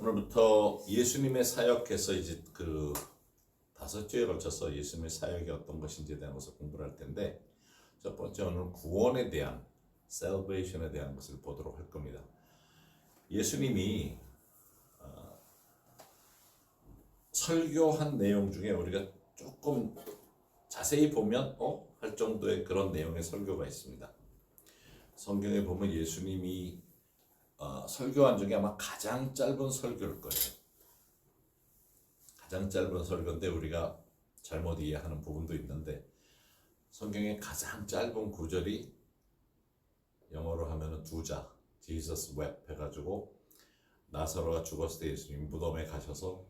오늘부터 예수님의 사역에서 이제 그 5주에 걸쳐서 예수님의 사역이 어떤 것인지에 대한 것을 공부를 할 텐데, 첫 번째 오늘 구원에 대한 salvation에 대한 것을 보도록 할 겁니다. 예수님이 설교한 내용 중에 우리가 조금 자세히 보면 할 정도의 그런 내용의 설교가 있습니다. 성경에 보면 예수님이 설교한 중에 아마 가장 짧은 설교일 거예요. 가장 짧은 설교인데 우리가 잘못 이해하는 부분도 있는데, 성경의 가장 짧은 구절이 영어로 하면은 두자, Jesus wept 해가지고 나사로가 죽었을 때 예수님이 무덤에 가셔서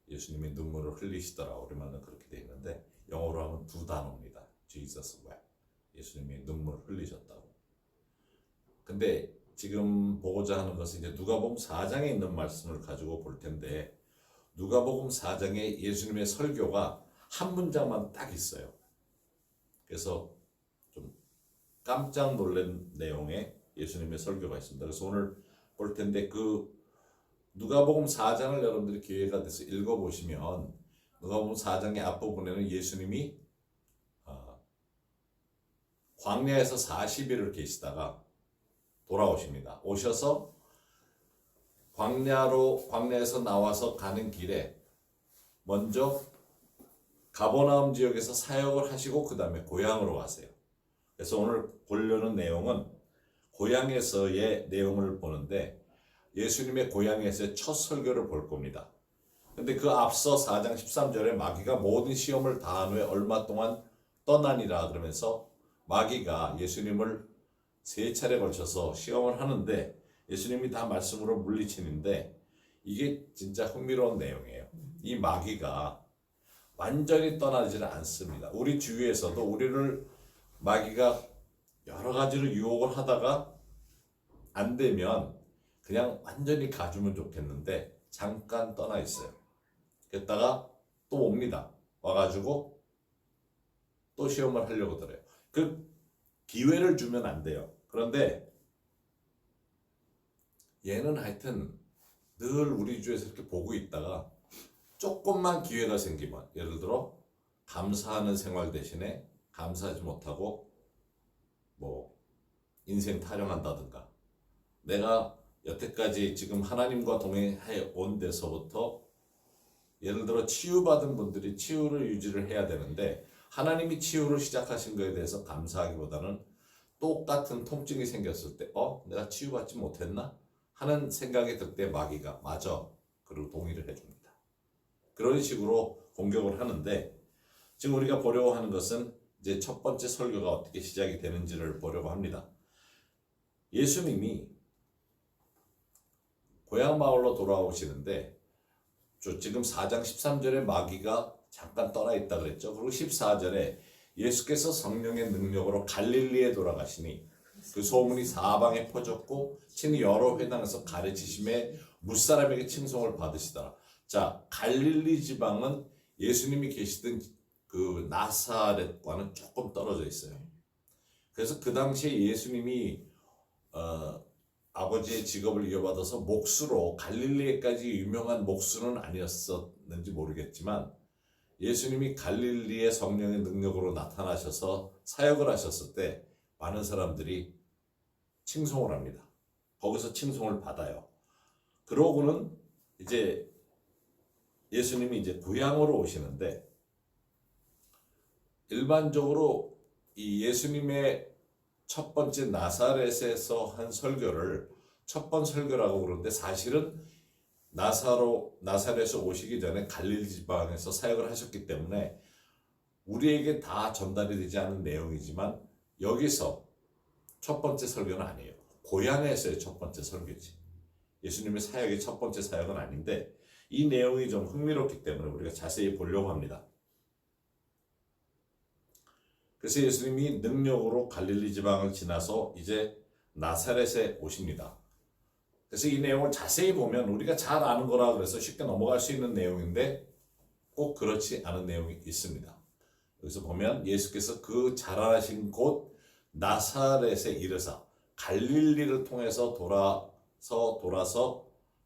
예수님이 눈물을 흘리시더라. 우리말은 그렇게 돼 있는데 영어로 하면 두 단어입니다. Jesus wept. 예수님이 눈물을 흘리셨다고. 근데 지금 보고자 하는 것은 이제 누가복음 4장에 있는 말씀을 가지고 볼 텐데, 누가복음 4장에 예수님의 설교가 한 문장만 딱 있어요. 그래서 좀 깜짝 놀란 내용의 예수님의 설교가 있습니다. 그래서 오늘 볼 텐데, 그 누가복음 4장을 여러분들이 기회가 돼서 읽어보시면 누가복음 4장의 앞부분에는 예수님이 광야에서 40일을 계시다가 돌아오십니다. 오셔서 광야에서 나와서 가는 길에 먼저 가버나움 지역에서 사역을 하시고 그 다음에 고향으로 가세요. 그래서 오늘 보려는 내용은 고향에서의 내용을 보는데, 예수님의 고향에서의 첫 설교를 볼 겁니다. 근데 그 앞서 4장 13절에 마귀가 모든 시험을 다한 후에 얼마 동안 떠나니라 그러면서 마귀가 예수님을 3차례 걸쳐서 시험을 하는데 예수님이 다 말씀으로 물리치는데, 이게 진짜 흥미로운 내용이에요. 이 마귀가 완전히 떠나지는 않습니다. 우리 주위에서도 우리를 마귀가 여러 가지로 유혹을 하다가 안 되면 그냥 완전히 가주면 좋겠는데 잠깐 떠나 있어요. 그랬다가 또 옵니다. 와가지고 또 시험을 하려고 들어요. 그 기회를 주면 안 돼요. 그런데 얘는 하여튼 늘 우리 주위에서 이렇게 보고 있다가 조금만 기회가 생기면, 예를 들어 감사하는 생활 대신에 감사하지 못하고 뭐 인생 타령한다든가, 내가 여태까지 지금 하나님과 동행해 온 데서부터 예를 들어 치유받은 분들이 치유를 유지를 해야 되는데 하나님이 치유를 시작하신 거에 대해서 감사하기보다는 똑같은 통증이 생겼을 때 내가 치유받지 못했나? 하는 생각이 들 때 마귀가 맞아, 그리고 동의를 해줍니다. 그런 식으로 공격을 하는데, 지금 우리가 보려고 하는 것은 이제 첫 번째 설교가 어떻게 시작이 되는지를 보려고 합니다. 예수님이 고향 마을로 돌아오시는데, 지금 4장 13절에 마귀가 잠깐 떠나 있다 그랬죠. 그리고 14절에 예수께서 성령의 능력으로 갈릴리에 돌아가시니 그 소문이 사방에 퍼졌고 친히 여러 회당에서 가르치심에 무사람에게 칭송을 받으시더라. 자, 갈릴리 지방은 예수님이 계시던 그 나사렛과는 조금 떨어져 있어요. 그래서 그 당시에 예수님이 아버지의 직업을 이어받아서 목수로 갈릴리에까지 유명한 목수는 아니었었는지 모르겠지만, 예수님이 갈릴리의 성령의 능력으로 나타나셔서 사역을 하셨을 때 많은 사람들이 칭송을 합니다. 거기서 칭송을 받아요. 그러고는 이제 예수님이 이제 고향으로 오시는데, 일반적으로 이 예수님의 첫 번째 나사렛에서 한 설교를 첫 번 설교라고 그러는데, 사실은 나사렛에 오시기 전에 갈릴리 지방에서 사역을 하셨기 때문에 우리에게 다 전달이 되지 않은 내용이지만, 여기서 첫 번째 설교는 아니에요. 고향에서의 첫 번째 설교지. 예수님의 사역의 첫 번째 사역은 아닌데, 이 내용이 좀 흥미롭기 때문에 우리가 자세히 보려고 합니다. 그래서 예수님이 능력으로 갈릴리 지방을 지나서 이제 나사렛에 오십니다. 그래서 이 내용을 자세히 보면 우리가 잘 아는 거라 그래서 쉽게 넘어갈 수 있는 내용인데 꼭 그렇지 않은 내용이 있습니다. 여기서 보면 예수께서 그 자라나신 곳 나사렛에 이르사 갈릴리를 통해서 돌아서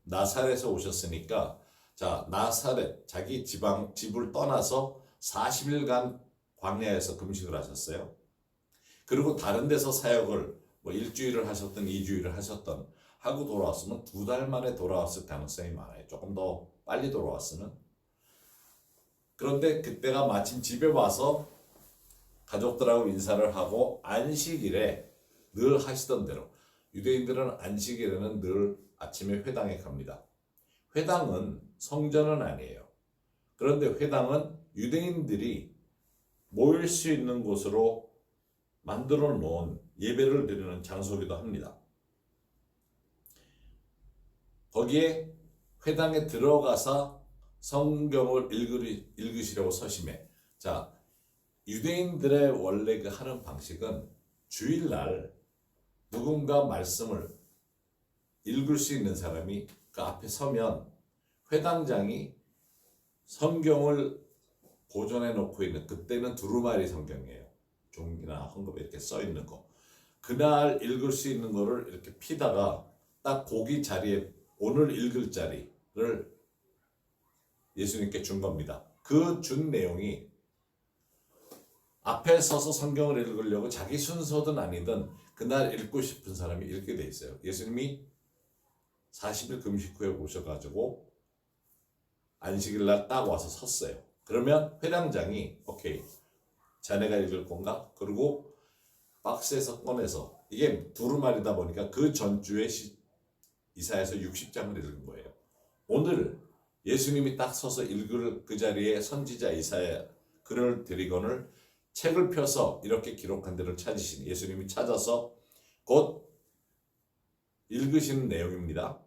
나사렛에서 오셨으니까 자, 나사렛 자기 집을 떠나서 40일간 광야에서 금식을 하셨어요. 그리고 다른 데서 사역을 뭐 일주일을 하셨던 2주일을 하셨던 하고 돌아왔으면 2달 만에 돌아왔을 가능성이 많아요. 조금 더 빨리 돌아왔으면. 그런데 그때가 마침 집에 와서 가족들하고 인사를 하고 안식일에 늘 하시던 대로, 유대인들은 안식일에는 늘 아침에 회당에 갑니다. 회당은 성전은 아니에요. 그런데 회당은 유대인들이 모일 수 있는 곳으로 만들어 놓은 예배를 드리는 장소이기도 합니다. 거기에 회당에 들어가서 성경을 읽으시려고 서심해. 자, 유대인들의 원래 그 하는 방식은 주일날 누군가 말씀을 읽을 수 있는 사람이 그 앞에 서면 회당장이 성경을 보존해 놓고 있는, 그때는 두루마리 성경이에요. 종이나 헝겊에 이렇게 써 있는 거. 그날 읽을 수 있는 거를 이렇게 피다가 딱 거기 자리에 오늘 읽을 자리를 예수님께 준 겁니다. 그 준 내용이 앞에 서서 성경을 읽으려고 자기 순서든 아니든 그날 읽고 싶은 사람이 읽게 돼 있어요. 예수님이 40일 금식 후에 오셔가지고 안식일날 딱 와서 섰어요. 그러면 회당장이 오케이, 자네가 읽을 건가? 그리고 박스에서 꺼내서, 이게 두루마리다 보니까 그 전주에 이사야서 60장을 읽은 거예요. 오늘 예수님이 딱 서서 읽을 그 자리에 선지자 이사야 글을 드리거늘 책을 펴서 이렇게 기록한 데를 찾으시니, 예수님이 찾아서 곧 읽으시는 내용입니다.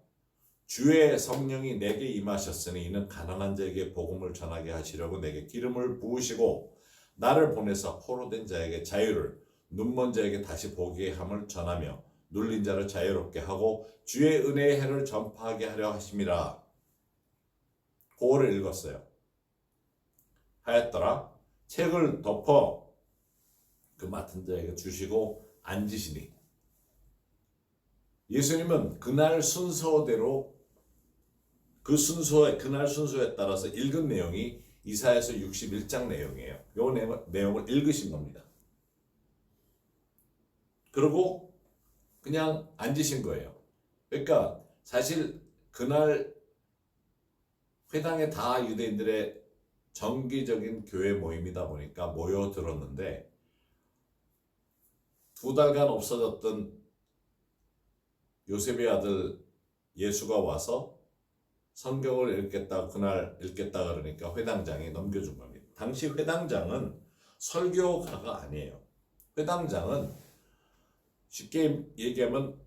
주의 성령이 내게 임하셨으니 이는 가난한 자에게 복음을 전하게 하시려고 내게 기름을 부으시고 나를 보내서 포로된 자에게 자유를, 눈먼 자에게 다시 보게 함을 전하며 눌린 자를 자유롭게 하고 주의 은혜의 해를 전파하게 하려 하심이라. 그거를 읽었어요. 하였더라. 책을 덮어 그 맡은 자에게 주시고 앉으시니, 예수님은 그날 순서대로 그날 순서에 따라서 읽은 내용이 이사야서 61장 내용이에요. 이 내용을 읽으신 겁니다. 그리고 그냥 앉으신 거예요. 그러니까 사실 그날 회당에 다 유대인들의 정기적인 교회 모임이다 보니까 모여들었는데 2달간 없어졌던 요셉의 아들 예수가 와서 성경을 읽겠다, 그날 읽겠다 그러니까 회당장이 넘겨준 겁니다. 당시 회당장은 설교가가 아니에요. 회당장은 쉽게 얘기하면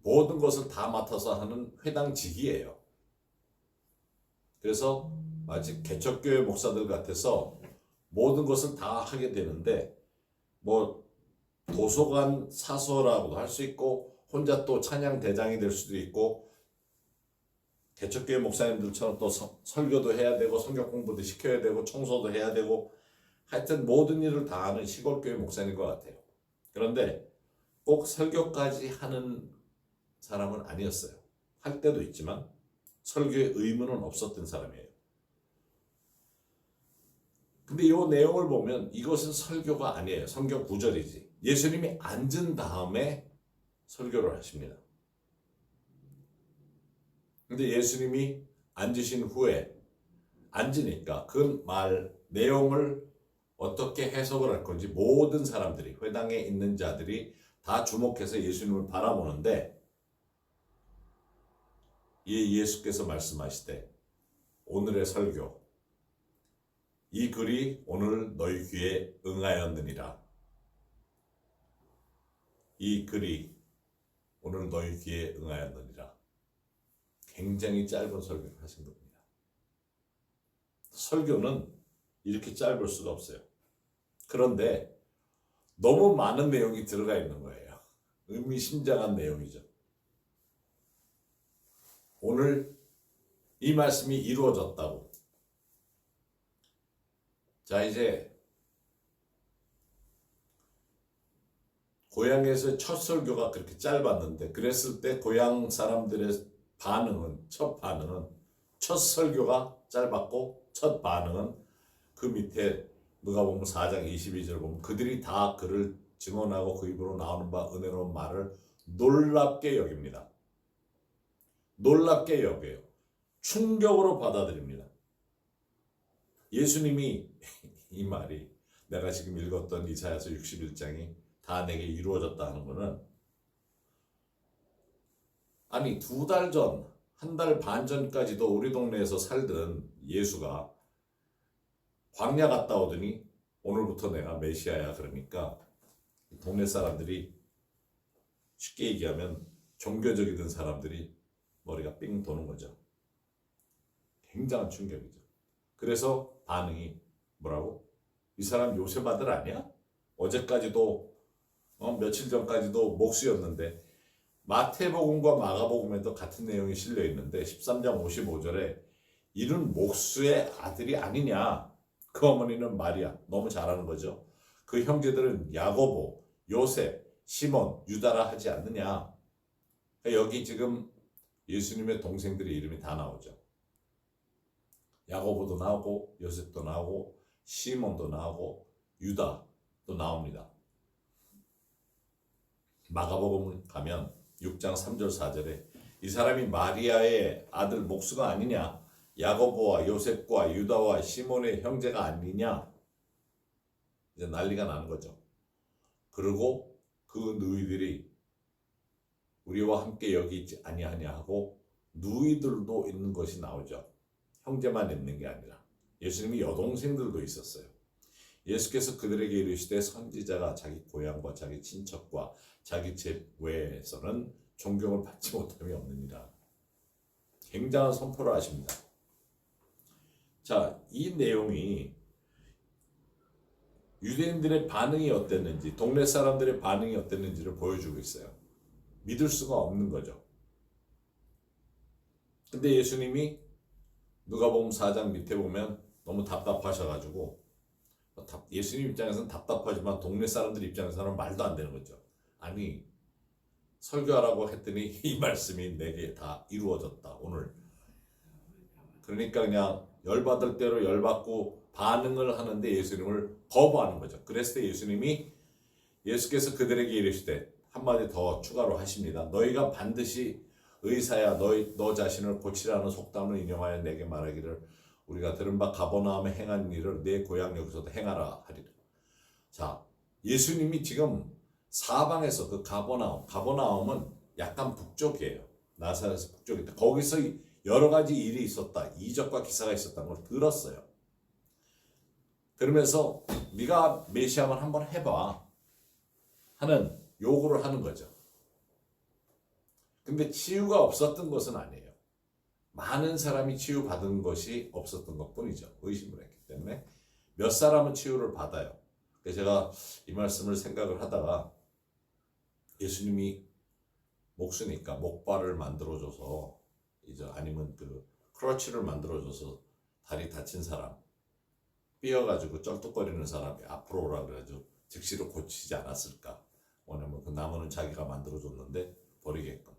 모든 것을 다 맡아서 하는 회당직이에요. 그래서 마치 개척교회 목사들 같아서 모든 것을 다 하게 되는데, 뭐 도서관 사서라고도 할 수 있고 혼자 또 찬양 대장이 될 수도 있고, 개척교회 목사님들처럼 또 설교도 해야 되고 성경 공부도 시켜야 되고 청소도 해야 되고, 하여튼 모든 일을 다 하는 시골교회 목사님 것 같아요. 그런데 꼭 설교까지 하는 사람은 아니었어요. 할 때도 있지만 설교의 의무는 없었던 사람이에요. 근데 이 내용을 보면 이것은 설교가 아니에요. 성경 구절이지. 예수님이 앉은 다음에 설교를 하십니다. 근데 예수님이 앉으신 후에, 앉으니까 그 말 내용을 어떻게 해석을 할 건지 모든 사람들이, 회당에 있는 자들이 다 주목해서 예수님을 바라보는데, 예수께서 말씀하시되 오늘의 설교, 이 글이 오늘 너희 귀에 응하였느니라. 이 글이 오늘 너희 귀에 응하였느니라. 굉장히 짧은 설교를 하신 겁니다. 설교는 이렇게 짧을 수가 없어요. 그런데 너무 많은 내용이 들어가 있는 거예요. 의미심장한 내용이죠. 오늘 이 말씀이 이루어졌다고. 자, 이제 고향에서 첫 설교가 그렇게 짧았는데, 그랬을 때 고향 사람들의 첫 반응은, 첫 설교가 짧았고, 첫 반응은 그 밑에 누가복음 4장 22절 보면 그들이 다 그를 증언하고 그 입으로 나오는 바 은혜로운 말을 놀랍게 여깁니다. 놀랍게 여겨요. 충격으로 받아들입니다. 예수님이 이 말이 내가 지금 읽었던 이사야서 61장이 다 내게 이루어졌다 하는 거는, 아니 2달 전, 1달 반 전까지도 우리 동네에서 살던 예수가 광야 갔다 오더니 오늘부터 내가 메시아야 그러니까 동네 사람들이, 쉽게 얘기하면 종교적이던 사람들이 머리가 삥 도는 거죠. 굉장한 충격이죠. 그래서 반응이 뭐라고? 이 사람 요셉 아들 아니야? 어제까지도 며칠 전까지도 목수였는데, 마태복음과 마가복음에도 같은 내용이 실려 있는데 13장 55절에 이는 목수의 아들이 아니냐? 그 어머니는 마리아. 너무 잘하는 거죠. 그 형제들은 야고보, 요셉, 시몬, 유다라 하지 않느냐? 여기 지금 예수님의 동생들의 이름이 다 나오죠. 야고보도 나오고 요셉도 나오고 시몬도 나오고 유다도 나옵니다. 마가복음 가면 6장 3절 4절에 이 사람이 마리아의 아들 목수가 아니냐? 야고보와 요셉과 유다와 시몬의 형제가 아니냐? 이제 난리가 나는 거죠. 그리고 그 누이들이 우리와 함께 여기 있지 아니하냐 하고 누이들도 있는 것이 나오죠. 형제만 있는 게 아니라 예수님이 여동생들도 있었어요. 예수께서 그들에게 이르시되 선지자가 자기 고향과 자기 친척과 자기 집 외에서는 존경을 받지 못함이 없느니라. 굉장한 선포를 하십니다. 자, 이 내용이 유대인들의 반응이 어땠는지, 동네 사람들의 반응이 어땠는지를 보여주고 있어요. 믿을 수가 없는 거죠. 근데 예수님이 누가복음 4장 밑에 보면 너무 답답하셔가지고, 예수님 입장에서는 답답하지만 동네 사람들 입장에서는 말도 안 되는 거죠. 아니, 설교하라고 했더니 이 말씀이 내게 다 이루어졌다 오늘. 그러니까 그냥 열받을 대로 열받고 반응을 하는데 예수님을 거부하는 거죠. 그랬을 때 예수께서 그들에게 이르시되 한마디 더 추가로 하십니다. 너희가 반드시 의사야 너 자신을 고치라는 속담을 인용하여 내게 말하기를 우리가 들은 바 가버나움에 행한 일을 내 고향 여기서도 행하라 하리라. 자, 예수님이 지금 사방에서 그 가버나움은 약간 북쪽이에요. 나사렛에서 북쪽인데 거기서 여러 가지 일이 있었다. 이적과 기사가 있었다는 걸 들었어요. 그러면서 네가 메시아만 한번 해봐 하는 요구를 하는 거죠. 근데 치유가 없었던 것은 아니에요. 많은 사람이 치유받은 것이 없었던 것뿐이죠. 의심을 했기 때문에 몇 사람은 치유를 받아요. 그래서 제가 이 말씀을 생각을 하다가 예수님이 목수니까 목발을 만들어줘서 이제 아니면 그 크러치를 만들어줘서 다리 다친 사람 삐어가지고 쩔뚝거리는 사람이 앞으로 오라 그래가지고 즉시로 고치지 않았을까. 왜냐면 그 나무는 자기가 만들어줬는데 버리게끔.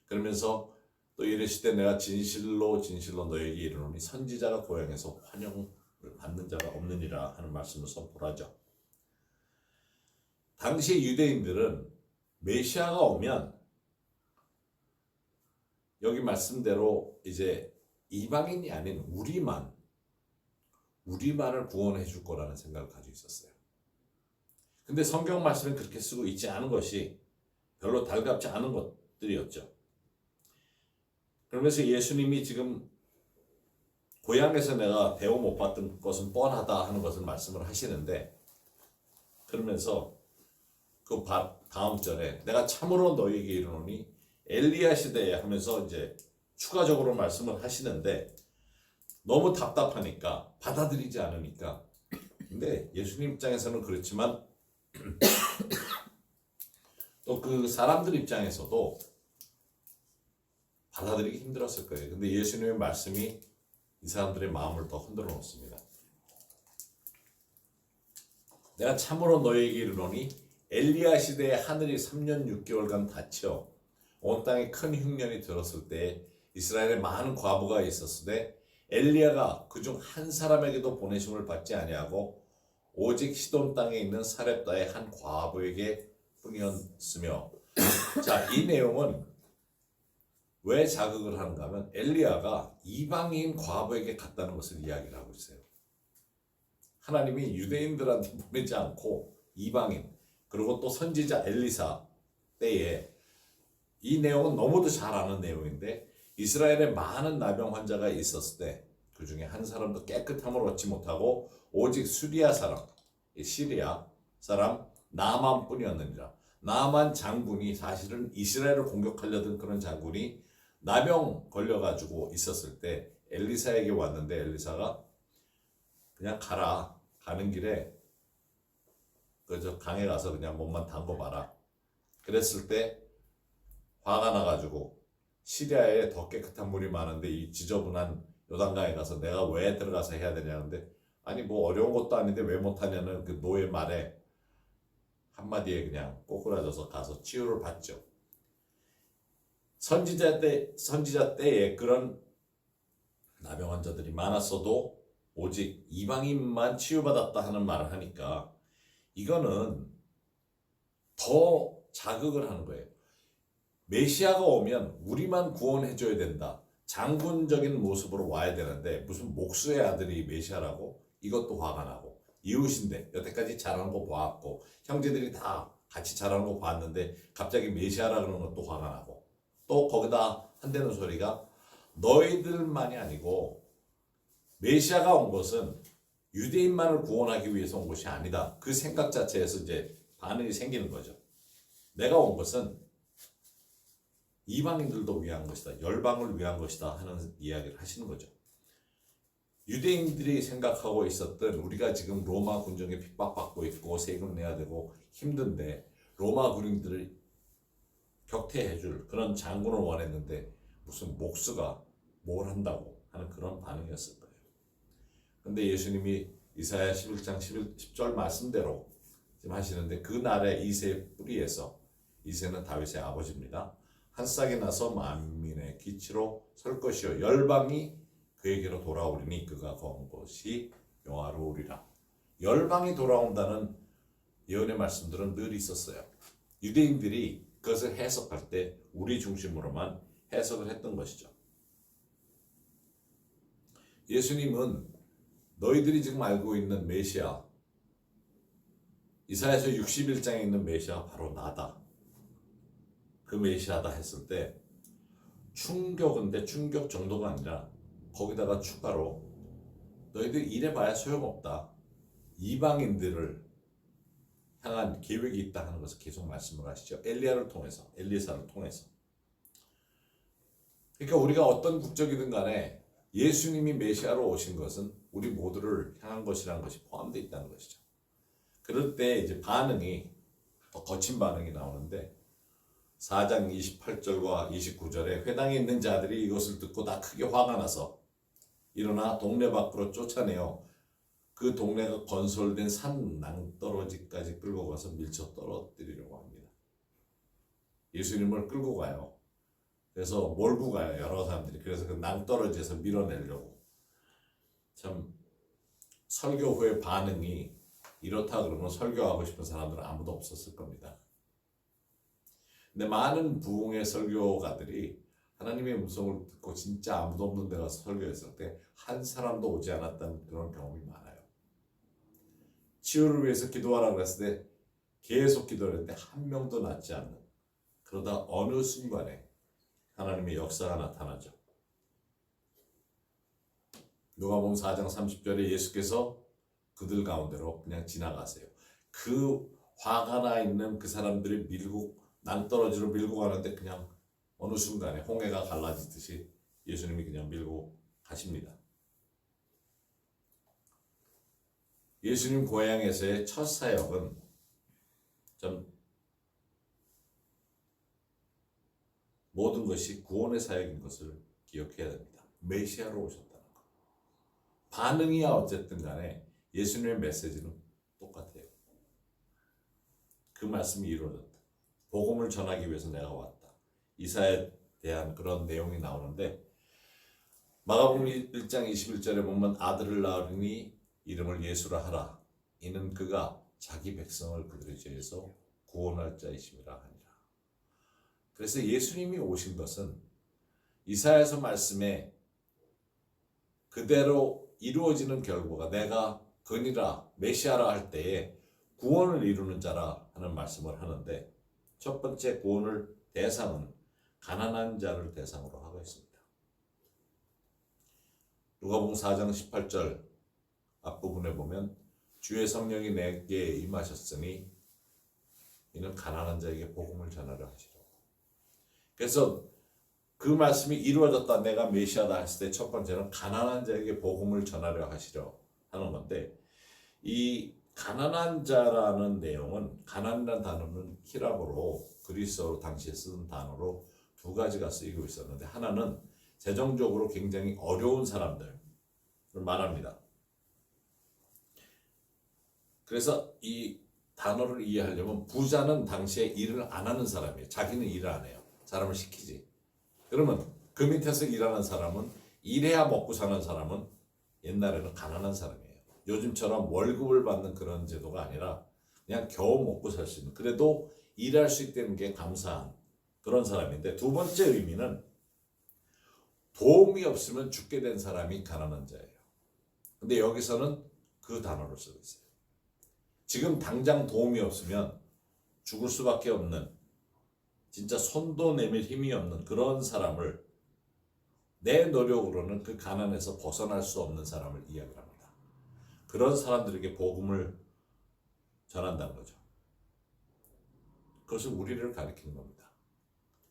그러면서 또 이르시되 내가 진실로 너에게 이르노니 선지자가 고향에서 환영을 받는 자가 없느니라 하는 말씀을 선포하죠. 당시 유대인들은 메시아가 오면 여기 말씀대로 이제 이방인이 아닌 우리만을 구원해 줄 거라는 생각을 가지고 있었어요. 근데 성경 말씀은 그렇게 쓰고 있지 않은 것이 별로 달갑지 않은 것들이었죠. 그러면서 예수님이 지금 고향에서 내가 대우 못 받던 것은 뻔하다 하는 것을 말씀을 하시는데, 그러면서 그 다음 절에 내가 참으로 너희에게 이르노니 엘리야 시대에 하면서 이제 추가적으로 말씀을 하시는데 너무 답답하니까 받아들이지 않으니까. 근데 예수님 입장에서는 그렇지만 또 그 사람들 입장에서도 받아들이기 힘들었을 거예요. 근데 예수님의 말씀이 이 사람들의 마음을 더 흔들어 놓습니다. 내가 참으로 너희에게 이르노니 엘리야 시대에 하늘이 3년 6개월간 닫혀 온 땅에 큰 흉년이 들었을 때 이스라엘에 많은 과부가 있었을 때 엘리야가 그중 한 사람에게도 보내심을 받지 아니하고 오직 시돈 땅에 있는 사렙다의 한 과부에게 뿐이었으며, 자, 이 내용은 왜 자극을 하는가 하면 엘리야가 이방인 과부에게 갔다는 것을 이야기를 하고 있어요. 하나님이 유대인들한테 보내지 않고 이방인, 그리고 또 선지자 엘리사 때에, 이 내용은 너무도 잘 아는 내용인데, 이스라엘에 많은 나병 환자가 있었을 때 그 중에 한 사람도 깨끗함을 얻지 못하고 오직 시리아 사람 나만뿐이었느니라. 나만 장군이, 사실은 이스라엘을 공격하려던 그런 장군이 나병 걸려가지고 있었을 때 엘리사에게 왔는데, 엘리사가 그냥 가는 길에 그저 강에 가서 그냥 몸만 담궈봐라. 그랬을 때 화가 나가지고, 시리아에 더 깨끗한 물이 많은데 이 지저분한 요단강에 가서 내가 왜 들어가서 해야 되냐는데, 아니 뭐 어려운 것도 아닌데 왜 못하냐는 그 노예 말에 한마디에 그냥 꼬꾸라져서 가서 치유를 받죠. 선지자 때에 그런 나병 환자들이 많았어도 오직 이방인만 치유받았다 하는 말을 하니까, 이거는 더 자극을 하는 거예요. 메시아가 오면 우리만 구원해줘야 된다, 장군적인 모습으로 와야 되는데 무슨 목수의 아들이 메시아라고? 이것도 화가 나고, 이웃인데 여태까지 잘하는 거 보았고 형제들이 다 같이 잘하는 거 봤는데 갑자기 메시아라 그러는 것도 화가 나고, 또 거기다 한대는 소리가 너희들만이 아니고 메시아가 온 것은 유대인만을 구원하기 위해서 온 것이 아니다. 그 생각 자체에서 이제 반응이 생기는 거죠. 내가 온 것은 이방인들도 위한 것이다, 열방을 위한 것이다 하는 이야기를 하시는 거죠. 유대인들이 생각하고 있었던, 우리가 지금 로마 군정에 핍박받고 있고 세금 내야 되고 힘든데 로마 군인들을 격퇴해줄 그런 장군을 원했는데 무슨 목수가 뭘 한다고 하는 그런 반응이었을 거예요. 근데 예수님이 이사야 11장 10절 말씀대로 지금 하시는데, 그 날에 이새의 뿌리에서, 이새는 다윗의 아버지입니다, 한 싹이 나서 만민의 기치로 설 것이요 열방이 그에게로 돌아오리니 그가 거한 것이 영화로우리라. 열방이 돌아온다는 예언의 말씀들은 늘 있었어요. 유대인들이 그것을 해석할 때 우리 중심으로만 해석을 했던 것이죠. 예수님은 너희들이 지금 알고 있는 메시아, 이사야서 61장에 있는 메시아가 바로 나다, 그 메시아다 했을 때 충격인데 충격 정도가 아니라 거기다가 추가로 너희들 이래봐야 소용없다, 이방인들을 향한 계획이 있다 하는 것을 계속 말씀을 하시죠. 엘리사를 통해서. 그러니까 우리가 어떤 국적이든 간에 예수님이 메시아로 오신 것은 우리 모두를 향한 것이라는 것이 포함되어 있다는 것이죠. 그럴 때 이제 반응이 더 거친 반응이 나오는데, 4장 28절과 29절에 회당에 있는 자들이 이것을 듣고 다 크게 화가 나서 일어나 동네 밖으로 쫓아내어 그 동네가 건설된 산 낭떠러지까지 끌고 가서 밀쳐 떨어뜨리려고 합니다. 예수님을 끌고 가요. 그래서 몰고 가요, 여러 사람들이. 그래서 그 낭떠러지에서 밀어내려고. 참 설교 후의 반응이 이렇다 그러면 설교하고 싶은 사람들은 아무도 없었을 겁니다. 근데 많은 부흥의 설교가들이 하나님의 음성을 듣고 진짜 아무도 없는 데 가서 설교했을 때 한 사람도 오지 않았다는 그런 경험이 많아요. 치유를 위해서 기도하라 그랬을 때 계속 기도를 했는데 한 명도 낫지 않는, 그러다 어느 순간에 하나님의 역사가 나타나죠. 누가복음 4장 30절에 예수께서 그들 가운데로 그냥 지나가세요. 그 화가 나 있는 그 사람들이 낭떠러지로 밀고 가는데 그냥 어느 순간에 홍해가 갈라지듯이 예수님이 그냥 밀고 가십니다. 예수님 고향에서의 첫 사역은 좀 모든 것이 구원의 사역인 것을 기억해야 됩니다. 메시아로 오셨다는 것. 반응이야 어쨌든 간에 예수님의 메시지는 똑같아요. 그 말씀이 이루어졌다. 복음을 전하기 위해서 내가 왔다. 이사에 대한 그런 내용이 나오는데 마가복음 1장 21절에 보면 아들을 낳으니 이름을 예수라 하라. 이는 그가 자기 백성을 그들의 죄에서 구원할 자이심이라 하니라. 그래서 예수님이 오신 것은 이사야서 말씀에 그대로 이루어지는 결과가 내가 그니라 메시아라 할 때에 구원을 이루는 자라 하는 말씀을 하는데 첫 번째 구원을 대상은 가난한 자를 대상으로 하고 있습니다. 누가복음 4장 18절 앞부분에 보면 주의 성령이 내게 임하셨으니 이는 가난한 자에게 복음을 전하려 하시려. 그래서 그 말씀이 이루어졌다 내가 메시아다 했을 때 첫 번째는 가난한 자에게 복음을 전하려 하시려 하는 건데 이 가난한 자라는 내용은 가난이라는 단어는 히라보로 그리스어로 당시에 쓰는 단어로 두 가지가 쓰이고 있었는데 하나는 재정적으로 굉장히 어려운 사람들을 말합니다. 그래서 이 단어를 이해하려면 부자는 당시에 일을 안 하는 사람이에요. 자기는 일을 안 해요. 사람을 시키지. 그러면 그 밑에서 일하는 사람은 일해야 먹고 사는 사람은 옛날에는 가난한 사람이에요. 요즘처럼 월급을 받는 그런 제도가 아니라 그냥 겨우 먹고 살 수 있는 그래도 일할 수 있다는 게 감사한 그런 사람인데 두 번째 의미는 도움이 없으면 죽게 된 사람이 가난한 자예요. 근데 여기서는 그 단어를 쓰고 있어요. 지금 당장 도움이 없으면 죽을 수밖에 없는 진짜 손도 내밀 힘이 없는 그런 사람을 내 노력으로는 그 가난에서 벗어날 수 없는 사람을 이야기합니다. 그런 사람들에게 복음을 전한다는 거죠. 그것은 우리를 가리키는 겁니다.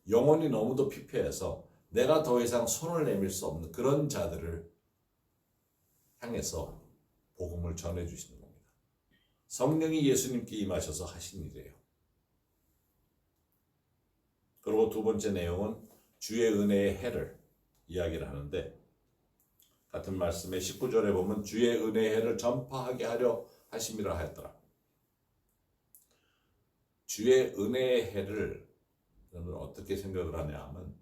영혼이 너무도 피폐해서 내가 더 이상 손을 내밀 수 없는 그런 자들을 향해서 복음을 전해주시는 겁니다. 성령이 예수님께 임하셔서 하신 일이에요. 그리고 두 번째 내용은 주의 은혜의 해를 이야기를 하는데 같은 말씀에 19절에 보면 주의 은혜의 해를 전파하게 하려 하심이라 하였더라. 주의 은혜의 해를 저는 어떻게 생각을 하냐 하면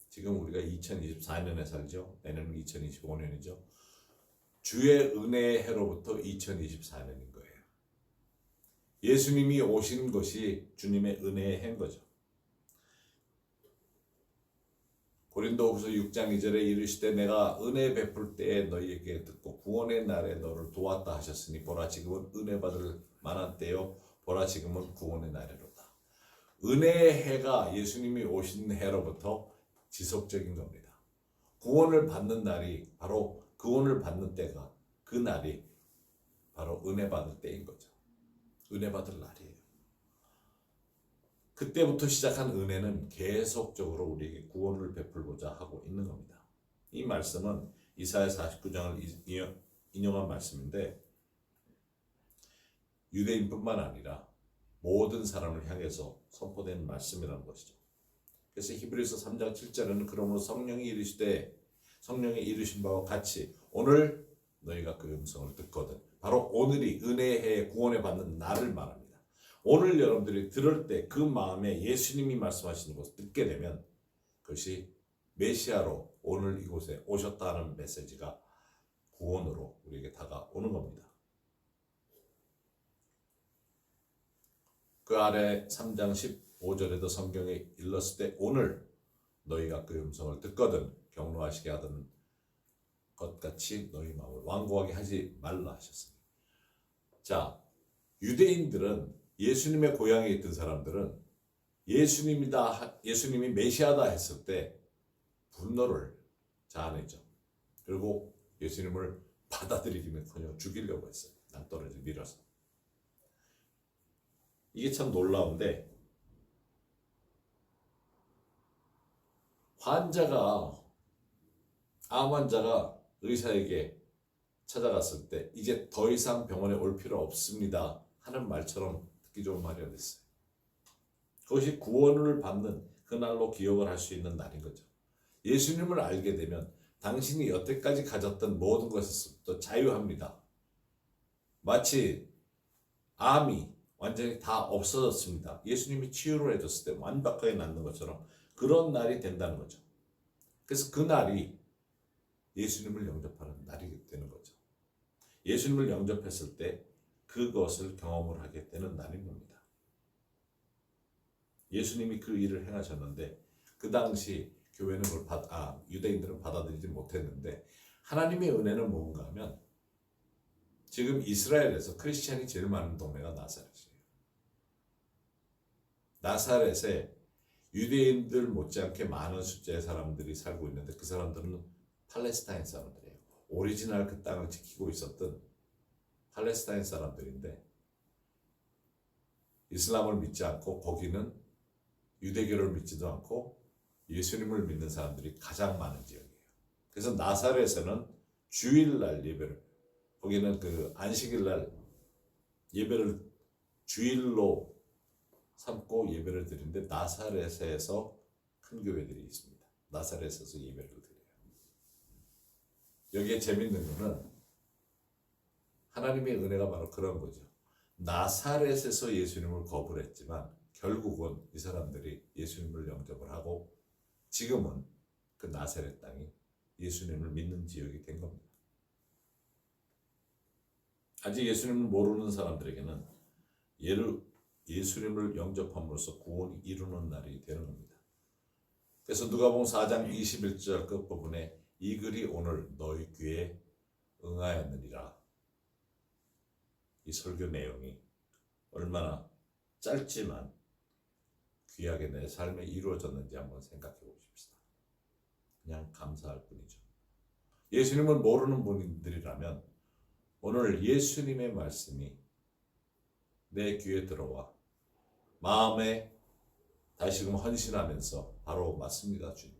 지금 우리가 2024년에 살죠. 내년은 2025년이죠. 주의 은혜의 해로부터 2024년인 거예요. 예수님이 오신 것이 주님의 은혜의 해인 거죠. 고린도후서 6장 2절에 이르시되 내가 은혜 베풀 때에 너희에게 듣고 구원의 날에 너를 도왔다 하셨으니 보라 지금은 은혜 받을 만한 때요 보라 지금은 구원의 날이로다. 은혜의 해가 예수님이 오신 해로부터 지속적인 겁니다. 구원을 받는 날이 바로 구원을 받는 때가 그 날이 바로 은혜 받을 때인 거죠. 은혜 받을 날이에요. 그때부터 시작한 은혜는 계속적으로 우리에게 구원을 베풀고자 하고 있는 겁니다. 이 말씀은 이사야 49장을 인용한 말씀인데 유대인뿐만 아니라 모든 사람을 향해서 선포된 말씀이라는 것이죠. 그래서 히브리서 3장 7절에는 그러므로 성령이 이르신 바와 같이 오늘 너희가 그 음성을 듣거든. 바로 오늘이 은혜의 해에 구원을 받는 날을 말합니다. 오늘 여러분들이 들을 때 그 마음에 예수님이 말씀하시는 것을 듣게 되면 그것이 메시아로 오늘 이곳에 오셨다는 메시지가 구원으로 우리에게 다가오는 겁니다. 그 아래 3장 15절에도 성경에 일렀을 때 오늘 너희가 그 음성을 듣거든 경노하시게 하던 것 같이 너희 마음을 완고하게 하지 말라 하셨습니다. 자, 유대인들은 예수님의 고향에 있던 사람들은 예수님이 메시아다 했을 때 분노를 자아내죠. 그리고 예수님을 받아들이기는커녕 죽이려고 했어요. 낭떠러지 밀어서. 이게 참 놀라운데 암 환자가 의사에게 찾아갔을 때 이제 더 이상 병원에 올 필요 없습니다 하는 말처럼 듣기 좋은 말이 어딨어요. 그것이 구원을 받는 그날로 기억을 할 수 있는 날인 거죠. 예수님을 알게 되면 당신이 여태까지 가졌던 모든 것에서부터 자유합니다. 마치 암이 완전히 다 없어졌습니다. 예수님이 치유를 해줬을 때 완벽하게 낫는 것처럼 그런 날이 된다는 거죠. 그래서 그 날이 예수님을 영접하는 날이 되는 거죠. 예수님을 영접했을 때 그것을 경험을 하게 되는 날인 겁니다. 예수님이 그 일을 행하셨는데 그 당시 교회는 유대인들은 받아들이지 못했는데 하나님의 은혜는 뭔가 하면 지금 이스라엘에서 크리스찬이 제일 많은 동네가 나사렛이에요. 나사렛에 유대인들 못지않게 많은 숫자의 사람들이 살고 있는데 그 사람들은 팔레스타인 사람들이에요. 오리지널 그 땅을 지키고 있었던 팔레스타인 사람들인데 이슬람을 믿지 않고 거기는 유대교를 믿지도 않고 예수님을 믿는 사람들이 가장 많은 지역이에요. 그래서 나사렛에는 주일날 예배를, 거기는 그 안식일날 예배를 주일로 삼고 예배를 드리는데 나사렛에서 큰 교회들이 있습니다. 나사렛에서 예배를 드려요. 여기에 재밌는 거는 하나님의 은혜가 바로 그런 거죠. 나사렛에서 예수님을 거부를 했지만 결국은 이 사람들이 예수님을 영접을 하고 지금은 그 나사렛 땅이 예수님을 믿는 지역이 된 겁니다. 아직 예수님을 모르는 사람들에게는 예수님을 영접함으로써 구원이 이루는 날이 되는 겁니다. 그래서 누가복음 4장 21절 끝부분에 이 글이 오늘 너희 귀에 응하였느니라. 이 설교 내용이 얼마나 짧지만 귀하게 내 삶에 이루어졌는지 한번 생각해 보십시다. 그냥 감사할 뿐이죠. 예수님을 모르는 분들이라면 오늘 예수님의 말씀이 내 귀에 들어와 마음에 다시금 헌신하면서 바로 맞습니다. 주님,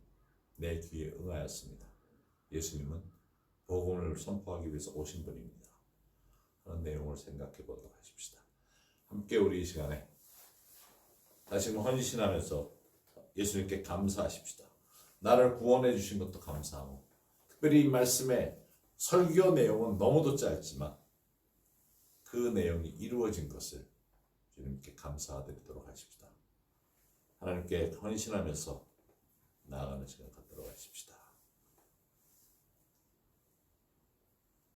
내 귀에 응하였습니다. 예수님은 복음을 선포하기 위해서 오신 분입니다. 그런 내용을 생각해 보도록 하십시다. 함께 우리 이 시간에 다시금 헌신하면서 예수님께 감사하십시다. 나를 구원해 주신 것도 감사하고 특별히 이 말씀의 설교 내용은 너무도 짧지만 그 내용이 이루어진 것을 주님께 감사드리도록 하십시다. 하나님께 헌신하면서 나아가는 시간